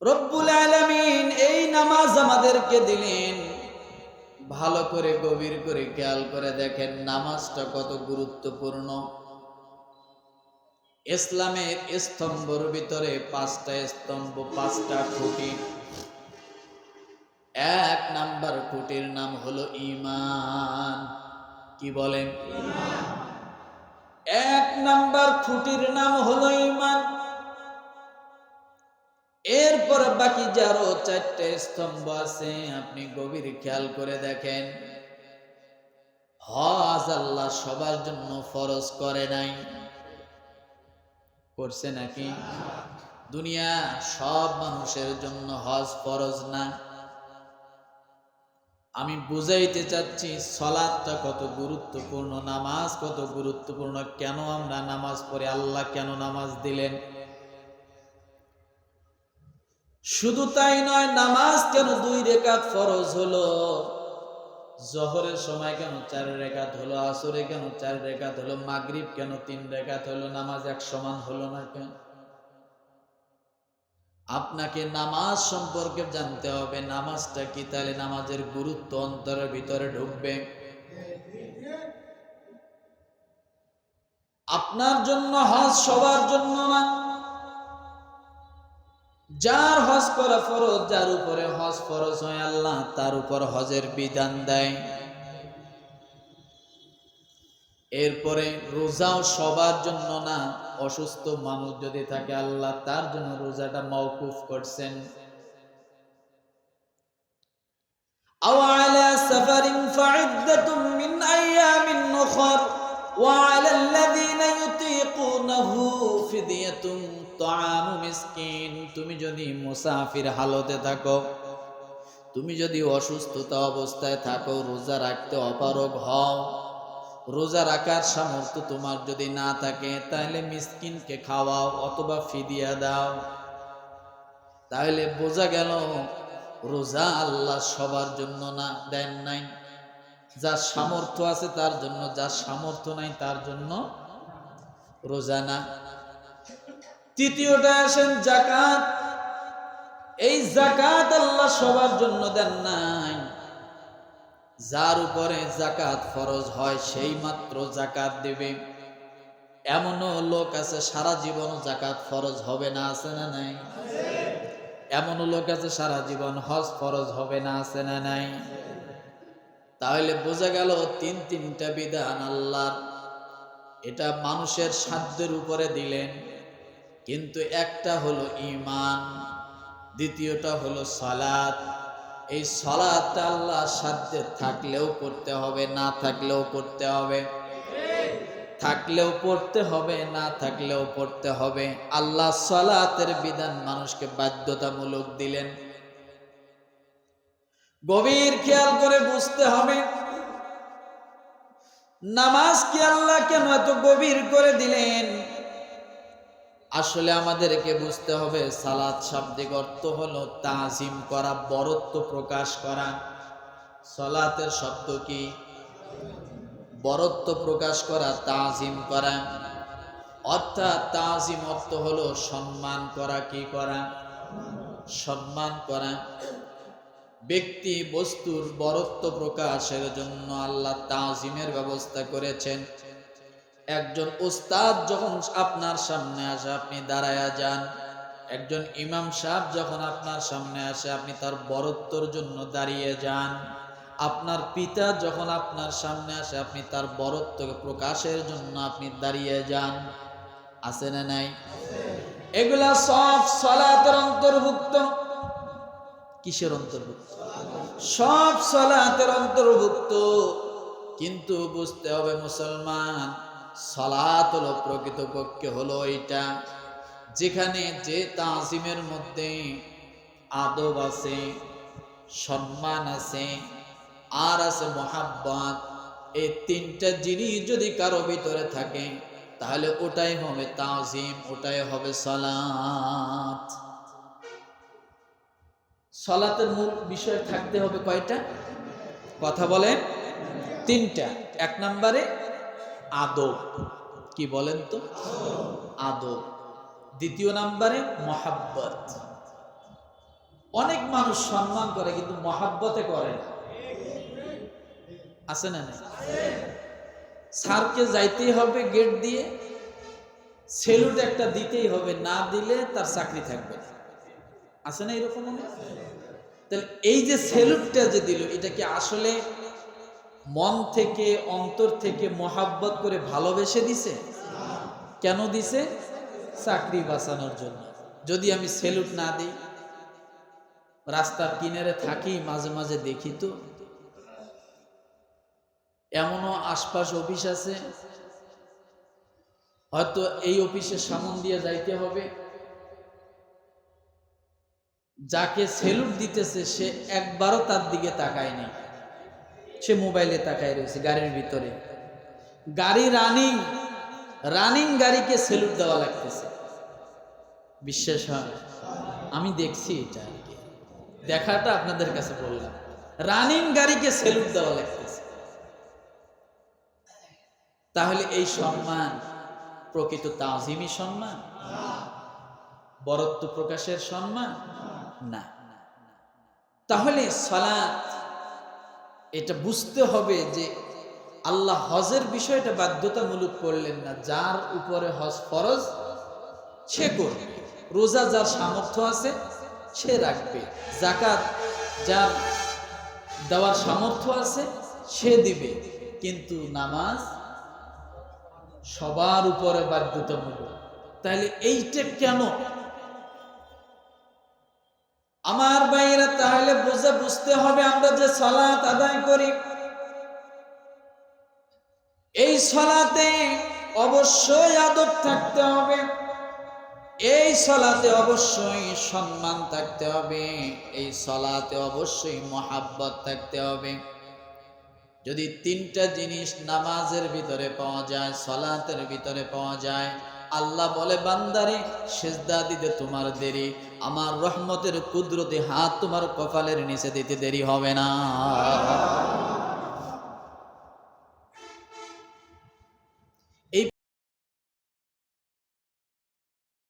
রব্বুল আলামিন এই নামাজ আমাদেরকে দিলেন। ভালো করে গভীর করে খেয়াল করে দেখেন নামাজটা কত গুরুত্বপূর্ণ। ইসলামের স্তম্ভের ভিতরে পাঁচটা স্তম্ভ, পাঁচটা খুঁটি। এক নাম্বার খুঁটির নাম হলো ঈমান। কি বলেন? এক নাম্বার খুঁটির নাম হলো ঈমান। এরপর বাকি যে আরো চারটে স্তম্ভ আছে, আপনি গভীর খেয়াল করে দেখেন। হজ আল্লাহ সবার জন্য ফরজ করে নাই, করছে নাকি? দুনিয়া সব মানুষের জন্য হজ ফরজ না। আমি বুঝাইতে চাচ্ছি সালাতটা কত গুরুত্বপূর্ণ, নামাজ কত গুরুত্বপূর্ণ, কেন আমরা নামাজ পড়ি, আল্লাহ কেন নামাজ দিলেন। শুধু তাই নয়, নামাজ কেন 2 রাকাত ফরজ হলো, জোহরের সময় কেন 4 রাকাত হলো, আসরে কেন 4 রাকাত হলো, মাগরিব কেন 3 রাকাত হলো, নামাজ এক সমান হলো না কেন? আপনাকে নামাজ সম্পর্কে জানতে হবে, নামাজটা কি, তাহলে নামাজের গুরুত্ব অন্তরের ভিতরে ঢুকবে। আপনার জন্য হজ সবার জন্য না। যার হজ করা ফরজ, যার উপরে হজ ফরজ হয়, আল্লাহ তার উপর হজের বিধান দেয়। এরপরে রোজাও সবার জন্য না। অসুস্থ মানুষ যদি থাকে, আল্লাহ তার জন্য রোজাটা মওকুফ করছেন। আও আলা সাফারিন ফাইদ্দাতুম মিন আইয়ামিন উখর ওয়া আলাল্লাযীনা ইউতীকুনাহু ফিদিয়াতুন তাআমু মিসকিন। তুমি যদি মুসাফির হালতে থাকো, তুমি যদি অসুস্থতা অবস্থায় থাকো, রোজা রাখতে অপারগ হও, রোজা রাখার সামর্থ্য তোমার যদি না থাকে, তাহলে মিসকিনকে খাওয়াও অথবা ফিদিয়া দাও। তাহলে বোঝা গেল রোজা আল্লাহ সবার জন্য না, দেন নাই। যার সামর্থ্য আছে তার জন্য, যার সামর্থ্য নাই তার জন্য রোজা না। তৃতীয়টা আসেন যাকাত। এই যাকাত আল্লাহ সবার জন্য দেন নাই। যার উপরে যাকাত ফরজ হয় সেই মাত্র যাকাত দেবে। এমনও লোক আছে সারা জীবন যাকাত ফরজ হবে না, আছে না নাই? এমনও লোক আছে সারা জীবন হজ ফরজ হবে না, আছে না নাই? তাহলে বোঝা গেল তিনটা বিধান আল্লাহর, এটা মানুষের সাধ্যের উপরে দিলেন। কিন্তু একটা হলো ঈমান, দ্বিতীয়টা হলো সালাত। এই সালাতটা আল্লাহ সাধ্যে থাকলেও করতে হবে, না থাকলেও করতে হবে। থাকলেও পড়তে হবে, না থাকলেও পড়তে হবে। আল্লাহ সালাতের বিধান মানুষকে বাধ্যতামূলক দিলেন। গভীর খেয়াল করে বুঝতে হবে নামাজ কি আল্লাহ কেন এত গভীর করে দিলেন। আসলে আমাদেরকে বুঝতে হবে সালাত শাব্দিক অর্থ হলো তাজিম করা, বরত্ব প্রকাশ করা। সালাতের শব্দ কি? বরত্ব প্রকাশ করা, তাজিম করা। অর্থাৎ তাজিম অর্থ হলো সম্মান করা। কি করা? সম্মান করা। ব্যক্তি বস্তুর বরত্ব প্রকাশের জন্য আল্লাহ তাজিমের ব্যবস্থা করেছেন। একজন উস্তাদ যখন আপনার সামনে আসে, আপনি দাঁড়ায়া যান। একজন ইমাম সাহেব যখন আপনার সামনে আসে, আপনি তার বরত্বর জন্য দাঁড়িয়ে যান। আপনার পিতা যখন আপনার সামনে আসে, আপনি তার বরত্বকে প্রকাশের জন্য আপনি দাঁড়িয়ে যান। আছে না নাই? এগুলা সব সালাতের অন্তর্ভুক্ত। কিসের অন্তর্ভুক্ত? সব সালাতের অন্তর্ভুক্ত। কিন্তু বুঝতে হবে মুসলমান, সালাত হলো প্রকৃতপক্ষে হলো এটা যেখানে যে তাজিমের মধ্যে আদব আছে, সম্মান আছে, আর আছে মোহাব্বত। এই তিনটা জিনিস যদি কারো ভিতরে থাকে, তাহলে ওটাই হবে তাজিম, ওটাই হবে সালাত। সালাতের মূল বিষয় থাকতে হবে কয়টা? কথা বলেন। 3টা। 1 নম্বরে আদব। কি বলেন তো? আদব। দ্বিতীয় নম্বরে মোহাব্বত। অনেক মানুষ সম্মান করে কিন্তু মহাব্বতে করে না, আছে না? স্যারকে যাইতেই হবে গেট দিয়ে, সেলুট একটা দিতেই হবে, না দিলে তার চাকরি থাকবে না, আছে না এরকম? তাহলে এই যে সেলুটটা যে দিল, এটা কি আসলে মন থেকে অন্তর থেকে মহাব্বত করে ভালোবেসে দিছে? কেন দিছে? চাকরি বাঁচানোর জন্য। যদি আমি সেলুট না দিই, রাস্তার কিনারে থাকি, মাঝে মাঝে দেখি তো এমনও আশপাশ অফিস আছে, হয়তো এই অফিসের সামন দিয়ে যাইতে হবে, যাকে সেলুট দিতেছে সে একবারও তার দিকে তাকায় না, সে মোবাইলে তাকায় রয়েছে গাড়ির ভিতরে। গাড়ি রানিং গাড়িকে সেলুট দেওয়া লাগতেছে। বিশ্বাস হয়? আমি দেখছি এটা আর কি, দেখাটা আপনাদের কাছে বললাম। রানিং গাড়িকে সেলুট দেওয়া লাগতেছে। তাহলে এই সম্মান প্রকৃত তাজিমি সম্মান? বরত্ব প্রকাশের সম্মান না। তাহলে সালাত, এটা বুঝতে হবে যে আল্লাহ হজের বিষয়টা বাধ্যতামূলক করলেন না, যার উপরে হজ ফরজ সে করবে, রোজা যার সামর্থ্য আছে সে রাখবে, যাকাত যার দেওয়ার সামর্থ্য আছে সে দিবে, কিন্তু নামাজ সবার উপরে বাধ্যতামূলক। তাহলে এইটা কেন আমার ভাইয়েরা? তাহলে বুঝতে হবে আমরা যে সালাত আদায় করি, এই সালাতে অবশ্যই আদব থাকতে হবে, এই সালাতে অবশ্যই সম্মান থাকতে হবে, এই সালাতে অবশ্যই মহাব্বত থাকতে হবে। যদি তিনটা জিনিস নামাজের ভিতরে পাওয়া যায়, সালাতের ভিতরে পাওয়া যায়, আল্লাহ বলে বান্দারে সিজদা দিতে তোমার দেরি, আমার রহমতের কুদরতি হাত তোমার কপালের নিচে দিতে দেরি হবে না।